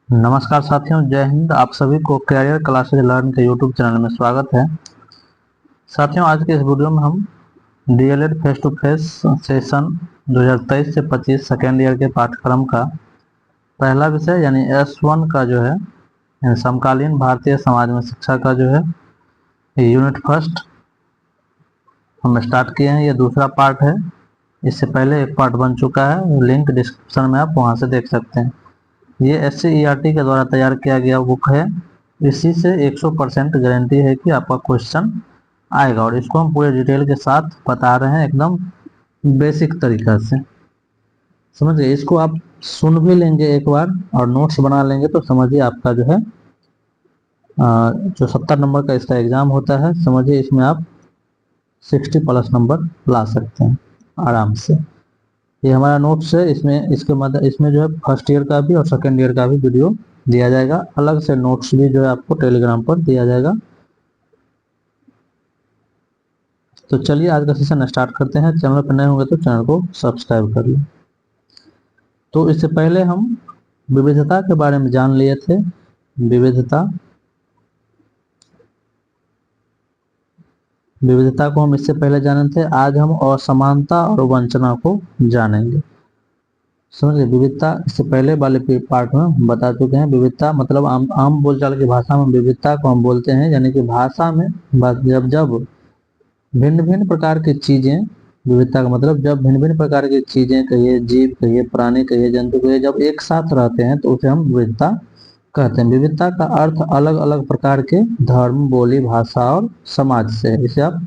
नमस्कार साथियों, जय हिंद। आप सभी को कैरियर क्लासेज लर्न के यूट्यूब चैनल में स्वागत है। साथियों, आज के इस वीडियो में हम DElEd face to face session 2023 से 25 सेकेंड ईयर के पाठ्यक्रम का पहला विषय यानी S1 का जो है यानी समकालीन भारतीय समाज में शिक्षा का जो है यूनिट फर्स्ट हम स्टार्ट किए हैं। ये दूसरा पार्ट है। इससे पहले एक पार्ट बन चुका है, लिंक डिस्क्रिप्शन में आप वहाँ से देख सकते हैं। ये SCERT के द्वारा तैयार किया गया बुक है। इसी से 100% गारंटी है कि आपका क्वेश्चन आएगा और इसको हम पूरे डिटेल के साथ बता रहे हैं, एकदम बेसिक तरीका से। समझ गए? इसको आप सुन भी लेंगे एक बार और नोट्स बना लेंगे तो समझिए आपका जो है जो 70 नंबर का इसका एग्जाम होता है, समझिए इसमें आप 60+ नंबर ला सकते हैं आराम से। ये हमारा नोट्स है। इसमें इसके मतलब इसमें जो है फर्स्ट ईयर का भी और सेकेंड ईयर का भी वीडियो दिया जाएगा। अलग से नोट्स भी जो है आपको टेलीग्राम पर दिया जाएगा। तो चलिए आज का सेशन स्टार्ट करते हैं। चैनल पर नए होंगे तो चैनल को सब्सक्राइब कर लें। तो इससे पहले हम विविधता के बारे में जान लिए थे। विविधता को हम इससे पहले जाने थे। आज हम असमानता और वंचना को जानेंगे। समझिए, विविधता इससे पहले वाले पार्ट में हम बता चुके हैं। विविधता मतलब आम बोलचाल की भाषा में विविधता को हम बोलते हैं, यानी कि भाषा में जब भिन्न भिन्न प्रकार की चीजें, विविधता का मतलब जब भिन्न भिन्न प्रकार की चीजें कहिए, जीव कहिए, प्राणी कहिए, जंतु कहिए, जब एक साथ रहते हैं तो उसे हम विविधता कहते हैं। विविधता का अर्थ अलग अलग प्रकार के धर्म, बोली, भाषा और समाज से है। इसे आप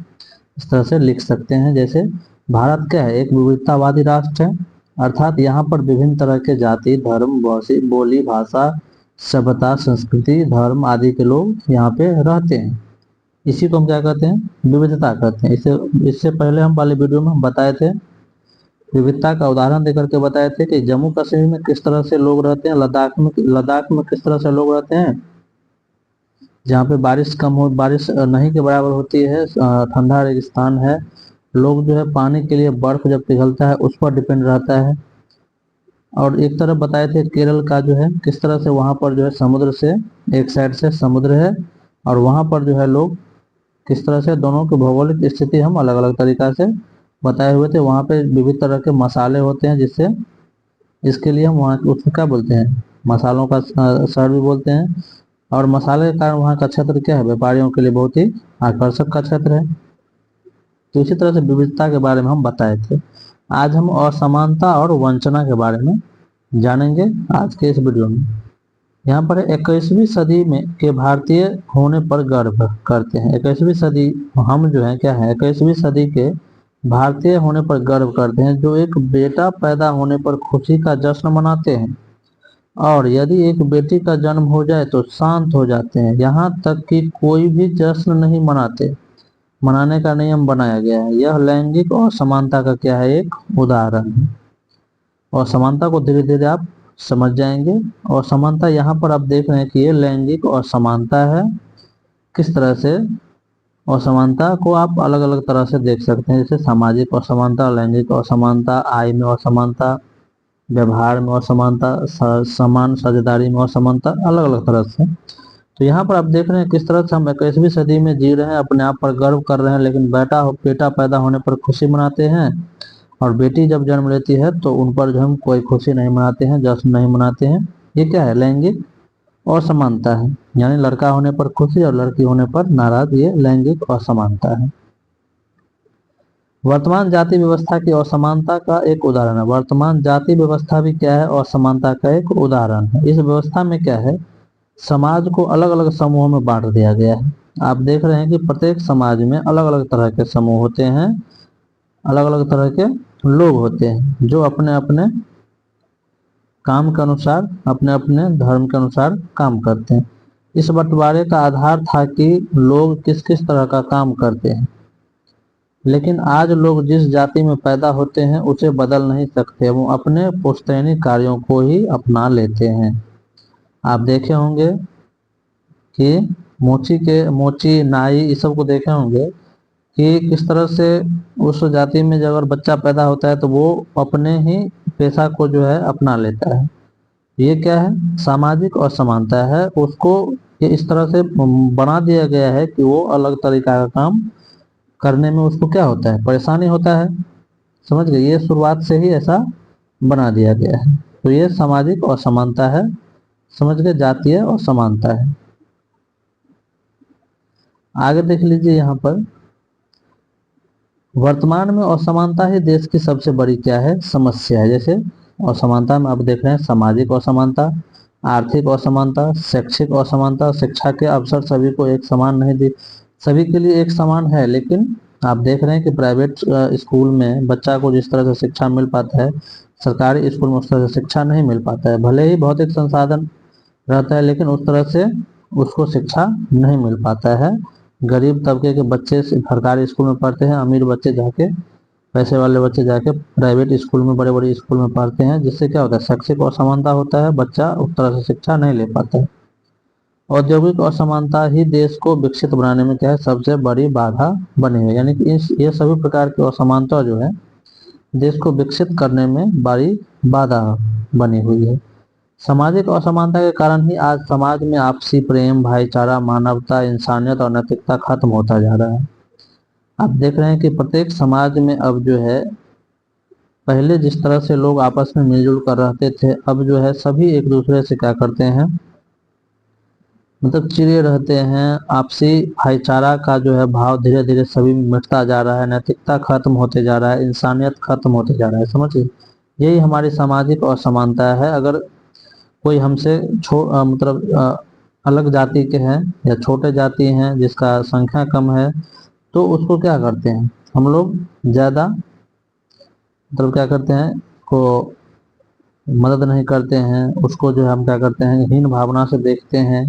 इस तरह से लिख सकते हैं। जैसे भारत क्या है? एक विविधतावादी राष्ट्र है, अर्थात यहाँ पर विभिन्न तरह के जाति, धर्म, बोली, भाषा, सभ्यता, संस्कृति, धर्म आदि के लोग यहाँ पे रहते हैं। इसी को हम क्या कहते हैं? विविधता कहते हैं। इससे इससे पहले हम वाले वीडियो में हम बताए थे, विविधता का उदाहरण देकर के बताए थे कि जम्मू कश्मीर में किस तरह से लोग रहते हैं, लद्दाख में किस तरह से लोग रहते हैं, जहाँ पे बारिश नहीं के बराबर होती है, ठंडा रेगिस्तान है। लोग जो है पानी के लिए बर्फ जब पिघलता है उस पर डिपेंड रहता है। और एक तरफ बताए थे केरल का जो है किस तरह से वहाँ पर जो है समुद्र से, एक साइड से समुद्र है और वहाँ पर जो है लोग किस तरह से, दोनों की भौगोलिक स्थिति हम अलग अलग तरीका से बताए हुए थे। वहाँ पे विविध तरह के मसाले होते हैं, जिससे इसके लिए हम वहाँ उसको क्या बोलते हैं, मसालों का शहर भी बोलते हैं। और मसाले के कारण वहाँ का क्षेत्र क्या है? व्यापारियों के लिए बहुत ही आकर्षक का क्षेत्र है। तो इसी तरह से विविधता के बारे में हम बताए थे। आज हम असमानता और वंचना के बारे में जानेंगे आज के इस वीडियो में। यहाँ पर 21वीं सदी में के भारतीय होने पर गर्व करते हैं। 21वीं सदी हम जो है क्या है? 21वीं सदी के भारतीय होने पर गर्व करते हैं, जो एक बेटा पैदा होने पर खुशी का जश्न मनाते हैं और यदि एक बेटी का जन्म हो जाए तो शांत हो जाते हैं। यहाँ तक कि कोई भी जश्न नहीं मनाते, मनाने का नियम बनाया गया है। यह लैंगिक असमानता का क्या है? एक उदाहरण है। और समानता को धीरे धीरे आप समझ जाएंगे। और समानता यहाँ पर आप देख रहे हैं कि ये लैंगिक असमानता है। किस तरह से? असमानता को आप अलग अलग तरह से देख सकते हैं, जैसे सामाजिक असमानता, लैंगिक असमानता, आय में असमानता, व्यवहार में असमानता, समान साझेदारी में असमानता, अलग अलग तरह से। तो यहाँ पर आप देख रहे हैं किस तरह से हम 21वीं सदी में जी रहे हैं, अपने आप पर गर्व कर रहे हैं, लेकिन बेटा पैदा होने पर खुशी मनाते हैं और बेटी जब जन्म लेती है तो उन पर जो हम कोई खुशी नहीं मनाते हैं, जश्न नहीं मनाते हैं। ये क्या है? लैंगिक असमानता है। यानी लड़का होने पर खुशी और लड़की होने पर नाराज, ये लैंगिक असमानता है। वर्तमान जाति व्यवस्था की असमानता का एक उदाहरण है। वर्तमान जाति व्यवस्था भी क्या है? असमानता का एक उदाहरण है। इस व्यवस्था में क्या है? समाज को अलग अलग समूहों में बांट दिया गया है। आप देख रहे हैं कि प्रत्येक समाज में अलग अलग तरह के समूह होते हैं, अलग अलग तरह के लोग होते हैं, जो अपने अपने काम के अनुसार, अपने अपने धर्म के अनुसार काम करते हैं। इस बंटवारे का आधार था कि लोग किस किस तरह का काम करते हैं, लेकिन आज लोग जिस जाति में पैदा होते हैं उसे बदल नहीं सकते, वो अपने पुश्तैनी कार्यों को ही अपना लेते हैं। आप देखे होंगे कि मोची नाई इस सब को देखे होंगे कि किस तरह से उस जाति में जब अगर बच्चा पैदा होता है तो वो अपने ही पेशा को जो है अपना लेता है। ये क्या है, सामाजिक असमानता है, उसको ये इस तरह से बना दिया गया है कि वो अलग तरीका का काम करने में उसको क्या होता है, परेशानी होता है। समझ गए, ये शुरुआत से ही ऐसा बना दिया गया है। तो ये सामाजिक असमानता है, समझ गए, जातीय असमानता है। आगे देख लीजिए यहाँ पर, वर्तमान में असमानता ही देश की सबसे बड़ी क्या है, समस्या है। जैसे असमानता में अब देख रहे हैं सामाजिक असमानता, आर्थिक असमानता, शैक्षिक असमानता, शिक्षा के अवसर सभी को एक समान नहीं दे, सभी के लिए एक समान है, लेकिन आप देख रहे हैं कि प्राइवेट स्कूल में बच्चा को जिस तरह से शिक्षा मिल पाता है, सरकारी स्कूल में उस तरह से शिक्षा नहीं मिल पाता है। भले ही भौतिक संसाधन रहता है, लेकिन उस तरह से उसको शिक्षा नहीं मिल पाता है। गरीब तबके के बच्चे सरकारी स्कूल में पढ़ते हैं, अमीर बच्चे जाके, पैसे वाले बच्चे जाके प्राइवेट स्कूल में, बड़े बड़े स्कूल में पढ़ते हैं, जिससे क्या होता है, शैक्षिक असमानता होता है, बच्चा उस तरह से शिक्षा नहीं ले पाता है। औद्योगिक असमानता ही देश को विकसित बनाने में क्या है, सबसे बड़ी बाधा बनी है। यानी कि ये सभी प्रकार की असमानता जो है देश को विकसित करने में बड़ी बाधा बनी हुई है। सामाजिक असमानता के कारण ही आज समाज में आपसी प्रेम, भाईचारा, मानवता, इंसानियत और नैतिकता खत्म होता जा रहा है। आप देख रहे हैं कि प्रत्येक समाज में अब जो है, पहले जिस तरह से लोग आपस में मिलजुल कर रहते थे, अब जो है सभी एक दूसरे से क्या करते हैं, मतलब चिड़े रहते हैं। आपसी भाईचारा का जो है भाव धीरे धीरे सभी में मिटता जा रहा है, नैतिकता खत्म होते जा रहा है, इंसानियत खत्म होते जा रहा है। समझिए, यही हमारी सामाजिक असमानता है। अगर कोई हमसे अलग जाति के हैं या छोटे जाति हैं जिसका संख्या कम है, तो उसको क्या करते हैं हम लोग, ज्यादा क्या करते हैं, को मदद नहीं करते हैं, उसको जो है हम क्या करते हैं, हीन भावना से देखते हैं।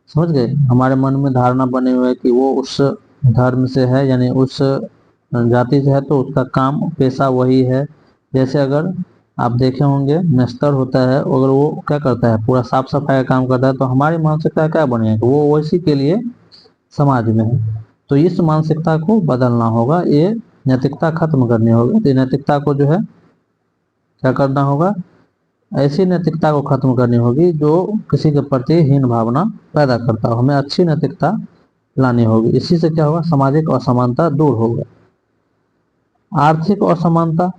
समझ गए, हमारे मन में धारणा बनी हुई है कि वो उस धर्म से है, यानी उस जाति से है, तो उसका काम पेशा वही है। जैसे अगर आप देखे होंगे मिस्त्री होता है, अगर वो क्या करता है, पूरा साफ सफाई का काम करता है, तो हमारी मानसिकता क्या बनेगी, वो वैसी के लिए समाज में है। तो इस मानसिकता को बदलना होगा, ये नैतिकता खत्म करनी होगी। तो नैतिकता को जो है क्या करना होगा, ऐसी नैतिकता को खत्म करनी होगी जो किसी के प्रति हीन भावना पैदा करता हो, हमें अच्छी नैतिकता लानी होगी। इसी से क्या होगा, सामाजिक असमानता दूर होगा। आर्थिक असमानता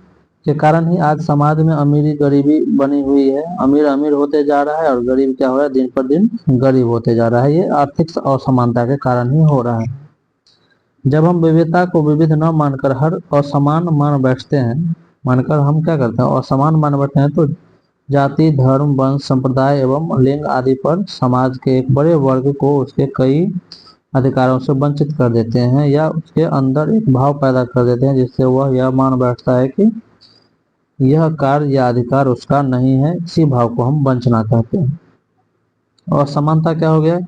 के कारण ही आज समाज में अमीरी गरीबी बनी हुई है, अमीर अमीर होते जा रहा है और गरीब क्या हो रहा है, दिन पर दिन गरीब होते जा रहा है। ये आर्थिक असमानता के कारण ही हो रहा है। जब हम विविधता को विविध न मानकर हर असमान मान बैठते हैं, मानकर हम क्या करते हैं, असमान मान बैठते हैं, तो जाति, धर्म, वंश, संप्रदाय एवं लिंग आदि पर समाज के एक बड़े वर्ग को उसके कई अधिकारों से वंचित कर देते हैं, या उसके अंदर एक भाव पैदा कर देते हैं जिससे वह यह मान बैठता है कि यह कार्य या अधिकार उसका नहीं है। इसी भाव को हम वंचना कहते हैं। और समानता क्या हो गया,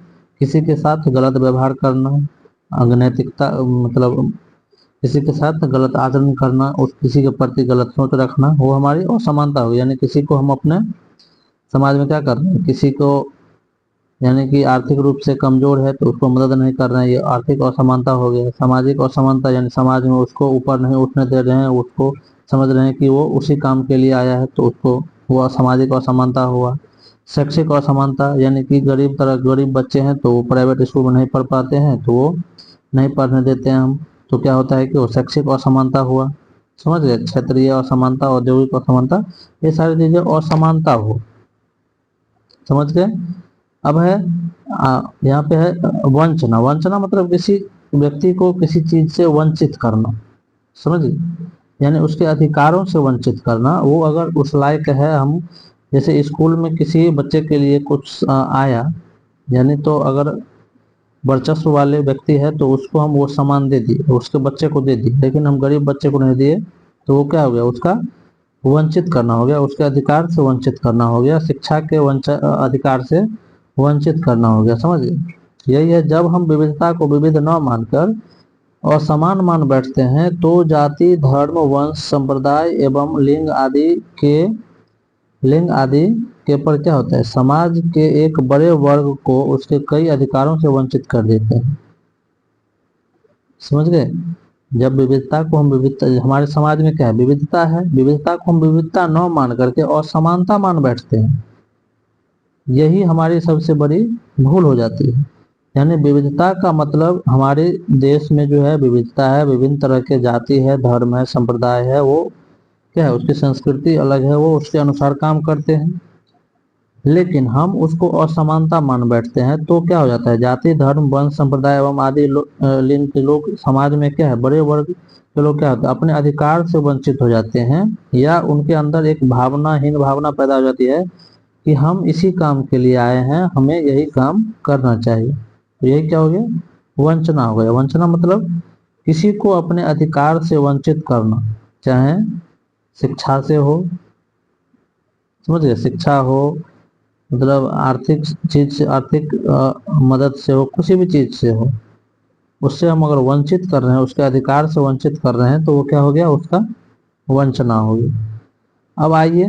किसी के साथ गलत व्यवहार करना, अनैतिकता, मतलब किसी के साथ गलत आचरण करना, उस किसी के प्रति गलत सोच रखना, वो हमारी असमानता होगी। यानी किसी को हम अपने समाज में क्या कर रहे हैं, किसी को यानी कि आर्थिक रूप से कमजोर है तो उसको मदद नहीं कर रहे हैं, ये आर्थिक असमानता हो गया। सामाजिक असमानता यानी समाज में उसको ऊपर नहीं उठने दे रहे हैं, उसको समझ रहे हैं कि वो उसी काम के लिए आया है, तो उसको वो सामाजिक असमानता हुआ। शैक्षिक असमानता यानी कि गरीब बच्चे हैं तो वो प्राइवेट स्कूल में नहीं पढ़ पाते हैं, तो वो नहीं पढ़ने देते हैं हम, तो क्या होता है कि वो शैक्षिक असमानता हुआ। समझ गए, क्षेत्रीय असमानता, औद्योगिक असमानता, ये सारी चीजें असमानता हो। समझ गए। अब है यहाँ पे है वंचना। वंचना मतलब किसी व्यक्ति को किसी चीज से वंचित करना। समझिए, यानी उसके अधिकारों से वंचित करना। वो अगर उस लायक है, हम जैसे स्कूल में किसी बच्चे के लिए कुछ आया, यानी तो अगर वर्चस्व वाले व्यक्ति है तो उसको हम वो सामान दे दिए, उसके बच्चे को दे दिए, लेकिन हम गरीब बच्चे को नहीं दिए, तो वो क्या हो गया, उसका वंचित करना हो गया, उसके अधिकार से वंचित करना हो गया, शिक्षा के अधिकार से वंचित करना हो गया। समझिए, यही है, जब हम विविधता को विविध न मानकर और समान मान बैठते हैं, तो जाति, धर्म, वंश, संप्रदाय एवं लिंग आदि के पर क्या होता है, समाज के एक बड़े वर्ग को उसके कई अधिकारों से वंचित कर देते हैं। समझ गए। जब विविधता को हम विविधता, हमारे समाज में क्या है, विविधता है, विविधता को हम विविधता न मान करके असमानता मान बैठते हैं, यही हमारी सबसे बड़ी भूल हो जाती है। यानी विविधता का मतलब हमारे देश में जो है विविधता है, विभिन्न तरह के जाति है, धर्म है, संप्रदाय है, वो क्या है, उसकी संस्कृति अलग है, वो उसके अनुसार काम करते हैं। लेकिन हम उसको असमानता मान बैठते हैं तो क्या हो जाता है, जाति, धर्म, वंश, संप्रदाय एवं आदि लिंग के लोग समाज में क्या है, बड़े वर्ग के लोग क्या होते हैं, अपने अधिकार से वंचित हो जाते हैं, या उनके अंदर एक भावनाहीन भावना पैदा हो जाती है कि हम इसी काम के लिए आए हैं, हमें यही काम करना चाहिए। तो यही क्या हो गया, वंचना हो गया। वंचना मतलब किसी को अपने अधिकार से वंचित करना, चाहे शिक्षा से हो, समझिए, शिक्षा हो, मतलब आर्थिक चीज से, आर्थिक मदद से हो, किसी भी चीज से हो, उससे हम अगर वंचित कर रहे हैं, उसके अधिकार से वंचित कर रहे हैं, तो वो क्या हो गया, उसका वंचना होगी। अब आइए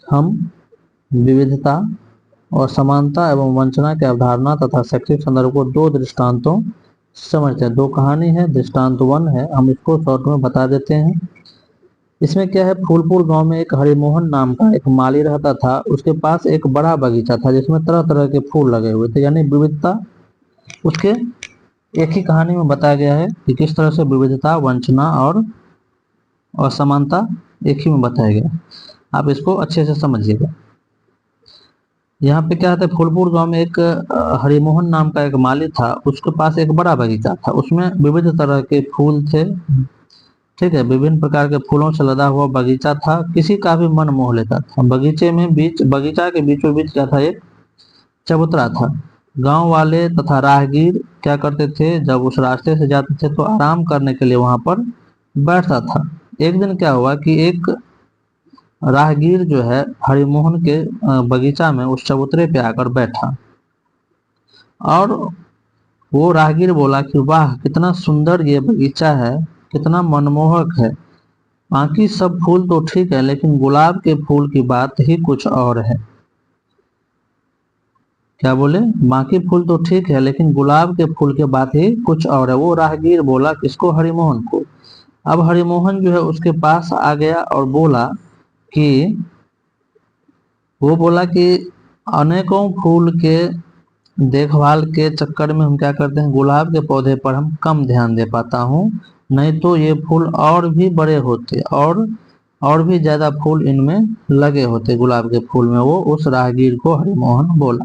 हम विविधता और समानता एवं वंचना की अवधारणा तथा शैक्षिक संदर्भ को दो दृष्टांतों से समझते हैं। दो कहानी है, दृष्टांत वन है, हम इसको शॉर्ट में बता देते हैं। इसमें क्या है, फूलपुर गांव में एक हरिमोहन नाम का एक माली रहता था। उसके पास एक बड़ा बगीचा था जिसमें तरह तरह के फूल लगे हुए थे, यानी विविधता उसके एक ही कहानी में बताया गया है कि किस तरह से विविधता, वंचना और असमानता एक ही में बताया गया। आप इसको अच्छे से समझिएगा। यहाँ पे क्या था, फूलपुर गांव में एक हरिमोहन नाम का एक माली था। उसके पास एक बड़ा बगीचा था, उसमें विविध तरह के फूल थे। ठीक है, विभिन्न प्रकार के फूलों से लदा हुआ बगीचा था, किसी का भी मन मोह लेता था। बगीचा के बीचों बीच क्या था, एक चबूतरा था। गांव वाले तथा राहगीर क्या करते थे, जब उस रास्ते से जाते थे तो आराम करने के लिए वहां पर बैठता था। एक दिन क्या हुआ कि एक राहगीर जो है हरिमोहन के बगीचा में उस चबूतरे पे आकर बैठा, और वो राहगीर बोला कि वाह, कितना सुंदर ये बगीचा है, कितना मनमोहक है। बाकी सब फूल तो ठीक है, लेकिन गुलाब के फूल की बात ही कुछ और है। क्या बोले, बाकी फूल तो ठीक है, लेकिन गुलाब के फूल की बात ही कुछ और है। वो राहगीर बोला किसको, हरिमोहन को। अब हरिमोहन जो है उसके पास आ गया और कि बोला कि अनेकों फूल के देखभाल के चक्कर में हम क्या करते हैं, गुलाब के पौधे पर हम कम ध्यान दे पाता हूँ, नहीं तो ये फूल और भी बड़े होते और भी ज्यादा फूल इनमें लगे होते, गुलाब के फूल में। वो उस राहगीर को हरिमोहन बोला।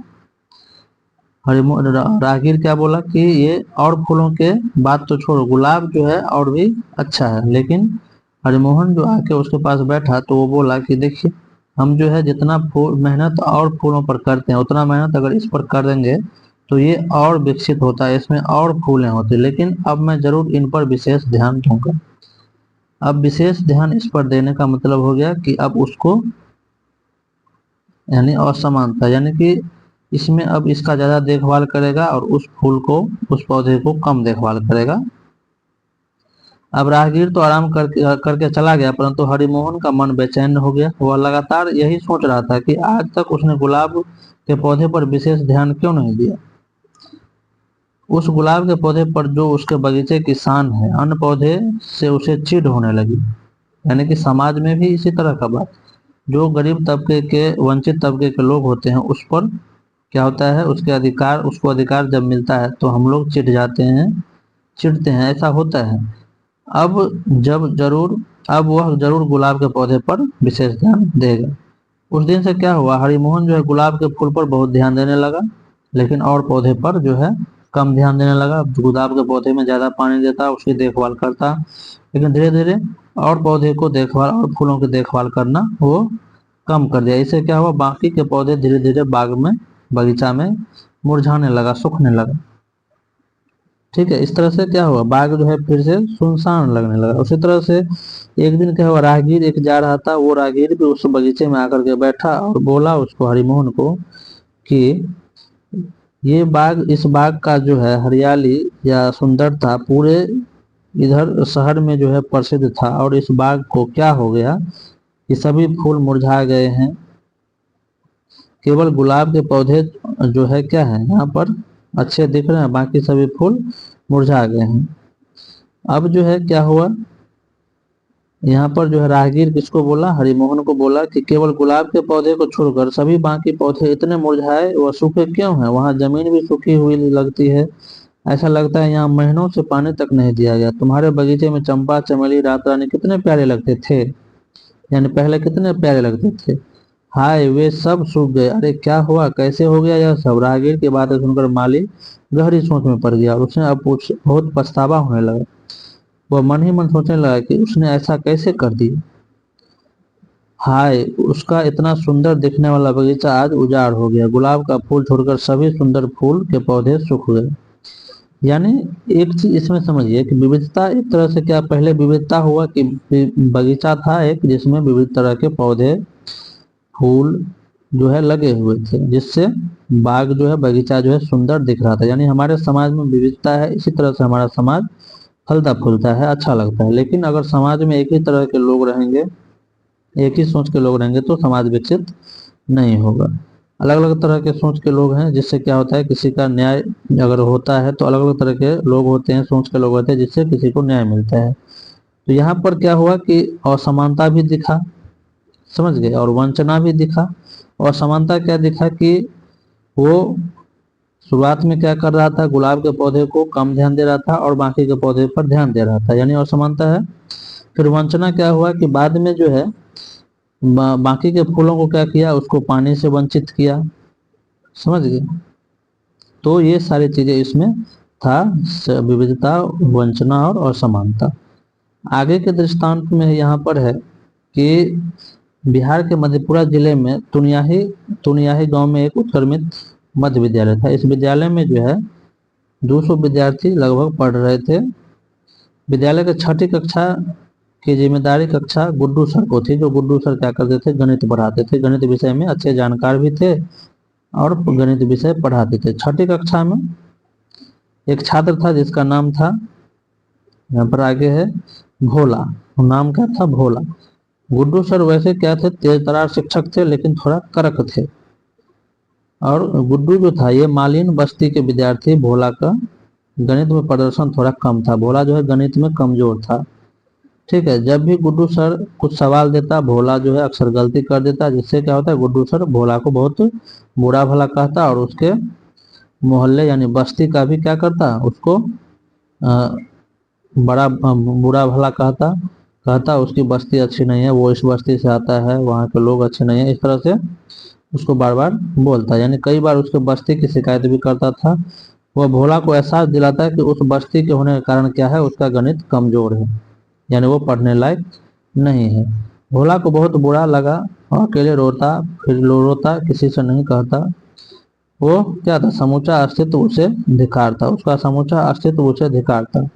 राहगीर क्या बोला कि ये और फूलों के बात तो छोड़ो, गुलाब जो है और भी अच्छा है। लेकिन हरिमोहन जो आके उसके पास बैठा तो वो बोला कि देखिए, हम जो है जितना फूल मेहनत और फूलों पर करते हैं, उतना मेहनत अगर इस पर कर देंगे तो ये और विकसित होता है, इसमें और फूलें होती। लेकिन अब मैं जरूर इन पर विशेष ध्यान दूंगा। अब विशेष ध्यान इस पर देने का मतलब हो गया कि अब उसको, यानी असमानता, यानी कि इसमें अब इसका ज्यादा देखभाल करेगा और उस फूल को, उस पौधे को कम देखभाल करेगा। अब राहगीर तो आराम करके चला गया, परंतु हरिमोहन का मन बेचैन हो गया। वह लगातार यही सोच रहा था कि आज तक उसने गुलाब के पौधे पर विशेष ध्यान क्यों नहीं दिया। उस गुलाब के पौधे पर जो उसके बगीचे की शान है, अन्य पौधे से उसे चिढ़ होने लगी। यानी कि समाज में भी इसी तरह का बात, जो गरीब तबके के, वंचित तबके के लोग होते हैं, उस पर क्या होता है, उसको अधिकार जब मिलता है तो हम लोग चिढ़ते हैं, ऐसा होता है। अब अब वह जरूर गुलाब के पौधे पर विशेष ध्यान देगा। उस दिन से क्या हुआ, हरिमोहन जो है गुलाब के फूल पर बहुत ध्यान देने लगा, लेकिन और पौधे पर जो है कम ध्यान देने लगा। गुलाब के पौधे में ज्यादा पानी देता, उसकी देखभाल करता, लेकिन धीरे धीरे और पौधे को देखभाल और फूलों की देखभाल करना वो कम कर दिया। इससे क्या हुआ, बाकी के पौधे धीरे धीरे बगीचा में मुरझाने लगा, सूखने लगा। ठीक है, इस तरह से क्या हुआ, बाग जो है फिर से सुनसान लगने लगा। उसी तरह से एक दिन क्या हुआ, राहगीर एक जा रहा था, वो राहगीर भी उस बगीचे में आकर के बैठा और बोला उसको, हरिमोहन को, कि इस बाग का जो है हरियाली या सुंदरता पूरे इधर शहर में जो है प्रसिद्ध था, और इस बाग को क्या हो गया कि सभी फूल मुरझा गए हैं, केवल गुलाब के पौधे जो है क्या है यहाँ पर अच्छे दिख रहे हैं, बाकी सभी फूल मुरझा गए हैं। अब जो है क्या हुआ यहाँ पर जो है राहगीर किसको बोला, हरिमोहन को बोला कि केवल गुलाब के पौधे को छोड़कर सभी बाकी पौधे इतने मुरझाए व सूखे क्यों हैं, वहां जमीन भी सूखी हुई लगती है, ऐसा लगता है यहाँ महीनों से पानी तक नहीं दिया गया। तुम्हारे बगीचे में चंपा चमेली रात रानी कितने प्यारे लगते थे, यानी पहले कितने प्यारे लगते थे, हाय वे सब सूख गए, अरे क्या हुआ, कैसे हो गया यह सब। राहगीर की बातें सुनकर माली गहरी सोच में पड़ गया और उसने अब बहुत पछतावा होने लगा। वह मन ही मन सोचने लगा कि उसने ऐसा कैसे कर दिया, हाय उसका इतना सुंदर दिखने वाला बगीचा आज उजाड़ हो गया, गुलाब का फूल छोड़कर सभी सुंदर फूल के पौधे सूख गए। यानी एक चीज इसमें समझिए कि विविधता एक तरह से क्या, पहले विविधता हुआ कि बगीचा था एक जिसमें विविध तरह के पौधे फूल जो है लगे हुए थे, जिससे बाग जो है बगीचा जो है सुंदर दिख रहा था। यानी हमारे समाज में विविधता है, इसी तरह से हमारा समाज फलता फूलता है, अच्छा लगता है। लेकिन अगर समाज में एक ही तरह के लोग रहेंगे, एक ही सोच के लोग रहेंगे तो समाज विकसित नहीं होगा। अलग अलग तरह के सोच के लोग हैं, जिससे क्या होता है किसी का न्याय अगर होता है तो अलग अलग तरह के लोग होते हैं, सोच के लोग होते हैं, जिससे किसी को न्याय मिलता है। तो यहाँ पर क्या हुआ कि असमानता भी दिखा, समझ गए, और वंचना भी दिखा। असमानता क्या दिखा कि वो शुरुआत में क्या कर रहा था, गुलाब के पौधे को कम ध्यान दे रहा था और बाकी के पौधे पर ध्यान दे रहा था, यानी असमानता है। फिर वंचना क्या हुआ कि बाद में जो है बाकी के फूलों को क्या किया, उसको पानी से वंचित किया, समझ गए। तो ये सारी चीजें इसमें था, विविधता, वंचना और असमानता। आगे के दृष्टांत में यहाँ पर है कि बिहार के मधेपुरा जिले में तुनियाही तुनियाही गांव में एक उत्क्रमित मध्य विद्यालय था। इस विद्यालय में जो है 200 विद्यार्थी लगभग पढ़ रहे थे। विद्यालय के छठी कक्षा की जिम्मेदारी कक्षा गुड्डू सर को थी। जो गुड्डू सर क्या करते थे, गणित पढ़ाते थे, गणित विषय में अच्छे जानकार भी थे और गणित विषय पढ़ाते थे। छठी कक्षा में एक छात्र था जिसका नाम था, यहाँ पर आगे है, भोला। नाम क्या था, भोला। गुड्डू सर वैसे क्या थे, तेज तरार शिक्षक थे, लेकिन थोड़ा कड़क थे। और गुड्डू जो था ये मालिन बस्ती के विद्यार्थी, भोला का गणित में प्रदर्शन थोड़ा कम था। भोला जो है गणित में कमजोर था, ठीक है। जब भी गुड्डू सर कुछ सवाल देता, भोला जो है अक्सर गलती कर देता, जिससे क्या होता है, गुड्डू सर भोला को बहुत बुरा भला कहता और उसके मोहल्ले यानी बस्ती का भी क्या करता, उसको बड़ा बुरा भला कहता कहता उसकी बस्ती अच्छी नहीं है, वो इस बस्ती से आता है, वहाँ के लोग अच्छे नहीं है, इस तरह से उसको बार बार बोलता। यानी कई बार उसके बस्ती की शिकायत भी करता था। वह भोला को एहसास दिलाता है कि उस बस्ती के होने के कारण क्या है, उसका गणित कमजोर है, यानी वो पढ़ने लायक नहीं है। भोला को बहुत बुरा लगा और अकेले रोता, फिर रोता, किसी से नहीं कहता। वो क्या था, समूचा अस्तित्व उसे धिक्कारता, उसका समूचा अस्तित्व उसे धिक्कारता।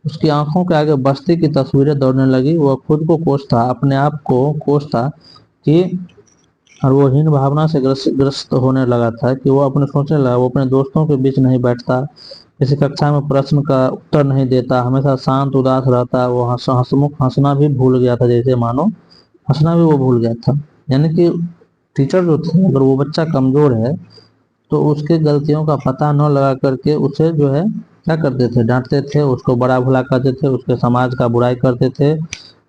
उसकी आंखों के आगे बस्ती की तस्वीरें दौड़ने लगी। वह खुद को कोसता, अपने आप को कोसता कि, और वो हीन भावना से ग्रस्त होने लगा था कि वो अपने सोचने लगा, वो अपने दोस्तों के बीच नहीं बैठता, किसी कक्षा में प्रश्न का उत्तर नहीं देता, हमेशा शांत उदास रहता। वो हंसमुख, हंसना भी भूल गया था, जैसे मानो हंसना भी वो भूल गया था। यानी कि टीचर जो थे, अगर वो बच्चा कमजोर है तो उसके गलतियों का पता न लगा करके उसे जो है क्या करते थे, डांटते थे, उसको बड़ा भला करते थे, उसके समाज का बुराई करते थे।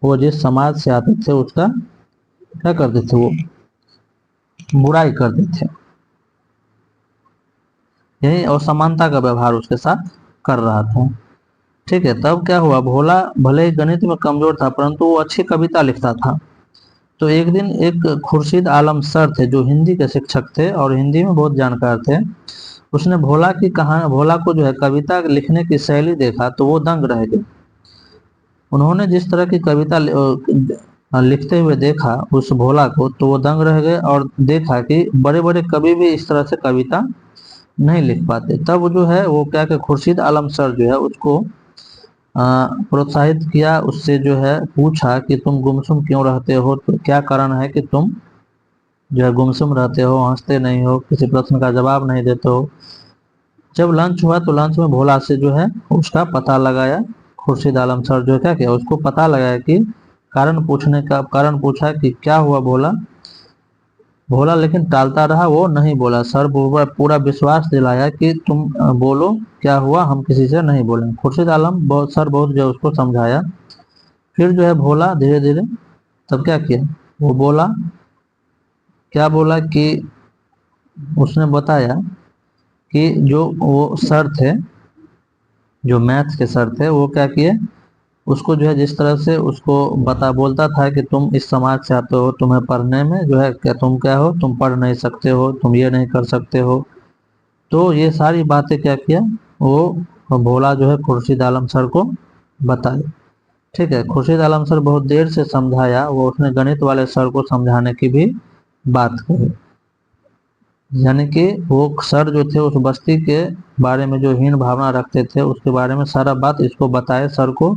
वो जिस समाज से आते थे उसका क्या करते थे, वो बुराई करते थे। यही असमानता का व्यवहार उसके साथ कर रहा था, ठीक है। तब क्या हुआ, भोला भले ही गणित में कमजोर था परंतु वो अच्छी कविता लिखता था। तो एक दिन एक खुर्शीद आलम सर थे जो हिंदी के शिक्षक थे और हिंदी में बहुत जानकार थे। उसने भोला की कहानी, भोला को जो है कविता लिखने की शैली देखा तो वो दंग रह गए। उन्होंने जिस तरह की कविता लिखते हुए देखा उस भोला को, तो वो दंग रह गए और देखा कि बड़े बड़े कवि भी इस तरह से कविता नहीं लिख पाते। तब जो है वो क्या कि खुर्शीद आलम सर जो है उसको प्रोत्साहित किया, उससे जो है पूछा कि तुम गुमसुम क्यों रहते हो, तो क्या कारण है कि तुम जो है गुमसुम रहते हो, हंसते नहीं हो, किसी प्रश्न का जवाब नहीं देते हो। जब लंच हुआ तो लंच में भोला से जो है उसका पता लगाया। खुर्शीद आलम सर जो है क्या किया, उसको पता लगाया कि कारण पूछा कि क्या हुआ भोला। भोला लेकिन टालता रहा, वो नहीं बोला। सर पूरा विश्वास दिलाया कि तुम बोलो क्या हुआ, हम किसी से नहीं बोलेंगे। खुर्शीद आलम बहुत सर बहुत जो उसको समझाया। फिर जो है भोला धीरे धीरे तब क्या किया, वो बोला, क्या बोला कि उसने बताया कि जो वो सर थे, जो मैथ के सर थे, वो क्या किए, उसको जो है जिस तरह से उसको बता बोलता था कि तुम इस समाज से आते हो, तुम्हें पढ़ने में जो है क्या, तुम क्या हो, तुम पढ़ नहीं सकते हो, तुम ये नहीं कर सकते हो। तो ये सारी बातें क्या किया, वो भोला जो है खुर्शीद आलम सर को बताए। ठीक है, खुर्शीद आलम सर बहुत देर से समझाया, वो उसने गणित वाले सर को समझाने की भी बात कही। यानी कि वो सर जो थे उस बस्ती के बारे में जो हीन भावना रखते थे उसके बारे में सारा बात इसको बताए सर को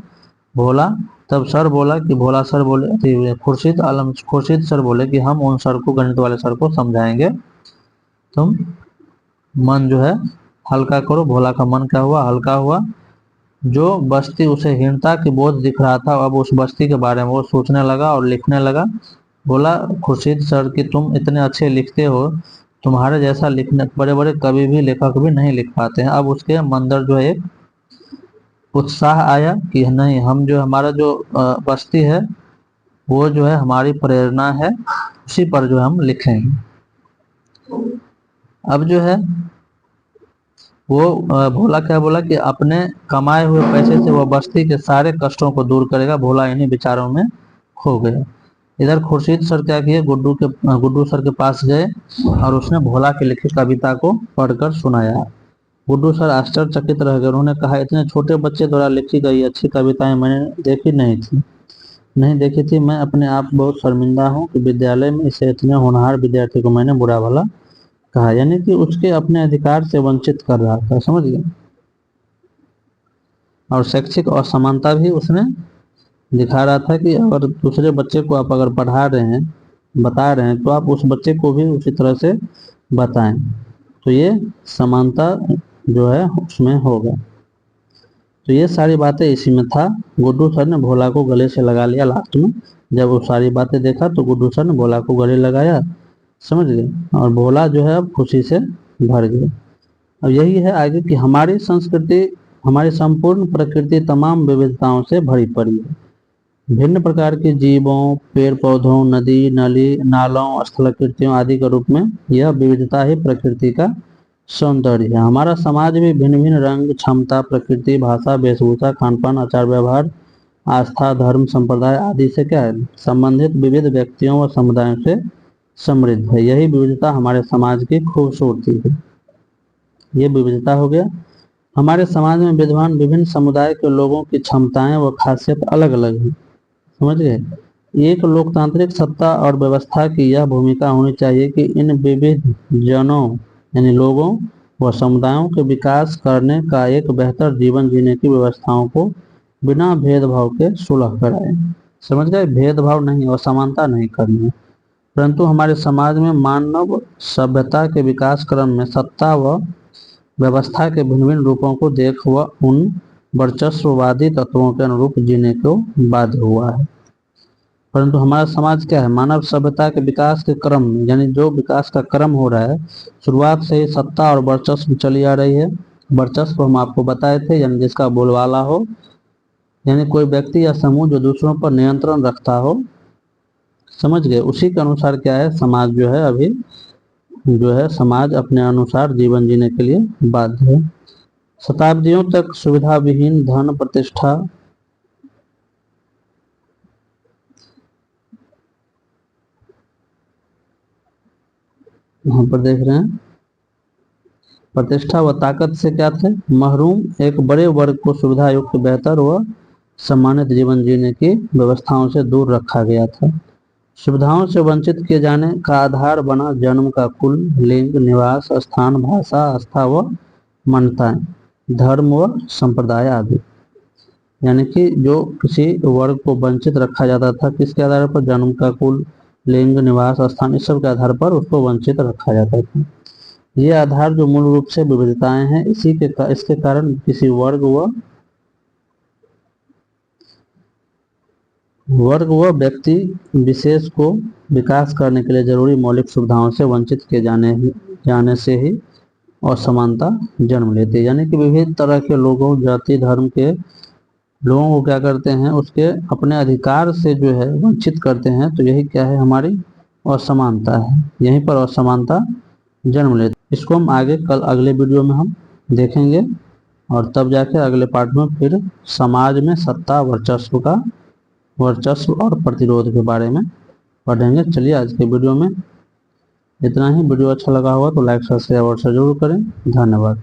भोला। तब सर बोला कि भोला सर बोले, खुर्शीद सर बोले कि हम उन सर को, गणित वाले सर को समझाएंगे, तुम मन जो है हल्का करो। भोला का मन क्या हुआ, हल्का हुआ। जो बस्ती उसे हीनता की बोझ दिख रहा था, अब उस बस्ती के बारे में वो सोचने लगा और लिखने लगा। बोला खुर्शीद सर कि तुम इतने अच्छे लिखते हो, तुम्हारे जैसा लिखने बड़े बड़े कवि भी, लेखक भी नहीं लिख पाते हैं। अब उसके मंदिर जो है एक उत्साह आया कि नहीं, हम जो हमारा जो बस्ती है वो जो है हमारी प्रेरणा है, उसी पर जो हम लिखेंगे। अब जो है वो भोला क्या बोला कि अपने कमाए हुए पैसे से वह बस्ती के सारे कष्टों को दूर करेगा। भोला इन्हीं विचारों में खो गया। इधर खुर्शीद सर क्या किए, गुड्डू सर के पास गए और उसने भोला की लिखी कविता को पढ़कर सुनाया। गुड्डू सर आश्चर्यचकित रह गए। उन्होंने कहा, इतने छोटे बच्चे द्वारा लिखी गई अच्छी कविताएं मैंने देखी नहीं देखी थी। मैं अपने आप बहुत शर्मिंदा हूँ कि विद्यालय में इसे इतने होनहार विद्यार्थी को मैंने बुरा भला कहा। यानी कि उसके अपने अधिकार से वंचित कर रहा था, समझ गए। और शैक्षिक असमानता भी उसने दिखा रहा था कि अगर दूसरे बच्चे को आप अगर पढ़ा रहे हैं, बता रहे हैं, तो आप उस बच्चे को भी उसी तरह से बताएं, तो ये समानता जो है उसमें होगा। तो ये सारी बातें इसी में था। गुड्डू सर ने भोला को गले से लगा लिया लास्ट में। जब वो सारी बातें देखा तो गुड्डू सर ने भोला को गले लगाया, समझ गए। और भोला जो है अब खुशी से भर गया। अब यही है आगे कि हमारी संस्कृति, हमारी संपूर्ण प्रकृति तमाम विविधताओं से भरी पड़ी है। भिन्न प्रकार के जीवों, पेड़ पौधों, नदी नली नालों, स्थलाकृतियों आदि के रूप में यह विविधता ही प्रकृति का सौंदर्य है। हमारा समाज भी भिन्न भिन्न रंग, क्षमता, प्रकृति, भाषा, वेशभूषा, खान पान, आचार व्यवहार, आस्था, धर्म, संप्रदाय आदि से क्या है, संबंधित विविध व्यक्तियों व समुदायों से समृद्ध है। यही विविधता हमारे समाज की खूबसूरती है। ये विविधता हो गया। हमारे समाज में विद्यमान विभिन्न समुदाय के लोगों की क्षमताएं व खासियत अलग अलग है, समझ गए। एक लोकतांत्रिक सत्ता और व्यवस्था की यह भूमिका होनी चाहिए कि इन विविध जनों यानी लोगों व समुदायों के विकास करने का एक बेहतर जीवन जीने की व्यवस्थाओं को बिना भेदभाव के सुलह कराए। समझ गए, भेदभाव नहीं और समानता नहीं करनी है। परंतु हमारे समाज में मानव सभ्यता के विकास क्रम में सत्ता व व्यवस्था के भिन्न भिन्न रूपों को देख वह उन वर्चस्ववादी तत्वों के अनुरूप जीने को बाध्य हुआ है। परंतु हमारा समाज क्या है, मानव सभ्यता के विकास के क्रम में, यानी जो विकास का क्रम हो रहा है, शुरुआत से ही सत्ता और वर्चस्व चली आ रही है। वर्चस्व हम आपको बताए थे, यानी जिसका बोलबाला हो, यानी कोई व्यक्ति या समूह जो दूसरों पर नियंत्रण रखता हो, समझ गए। उसी के अनुसार क्या है, समाज जो है अभी जो है समाज अपने अनुसार जीवन जीने के लिए बाध्य है। शताब्दियों तक सुविधा विहीन धन प्रतिष्ठा यहाँ पर देख रहे हैं, प्रतिष्ठा व ताकत से क्या थे, महरूम एक बड़े वर्ग को सुविधा युक्त, बेहतर व सम्मानित जीवन जीने की व्यवस्थाओं से दूर रखा गया था। सुविधाओं से वंचित किए जाने का आधार बना जन्म का कुल, लिंग, निवास स्थान, भाषा, आस्था व मान्यताएं, धर्म व संप्रदाय आदि। यानी कि जो किसी वर्ग को वंचित रखा जाता था, किसके आधार पर, जन्म का कुल, लिंग, निवास स्थान, इस सब के आधार पर उसको वंचित रखा जाता था। ये आधार जो मूल रूप से विविधताएं हैं, इसके कारण किसी वर्ग व व्यक्ति विशेष को विकास करने के लिए जरूरी मौलिक सुविधाओं से वंचित किए जाने से ही असमानता जन्म लेती है। यानी कि विभिन्न तरह के लोगों, जाति, धर्म के लोगों को क्या करते हैं, उसके अपने अधिकार से जो है वंचित करते हैं। तो यही क्या है, हमारी असमानता है। यहीं पर असमानता जन्म लेती है। इसको हम आगे कल अगले वीडियो में हम देखेंगे, और तब जाके अगले पार्ट में फिर समाज में सत्ता वर्चस्व और प्रतिरोध के बारे में पढ़ेंगे। चलिए आज के वीडियो में इतना ही। वीडियो अच्छा लगा हुआ तो लाइक, शेयर और जरूर करें। धन्यवाद।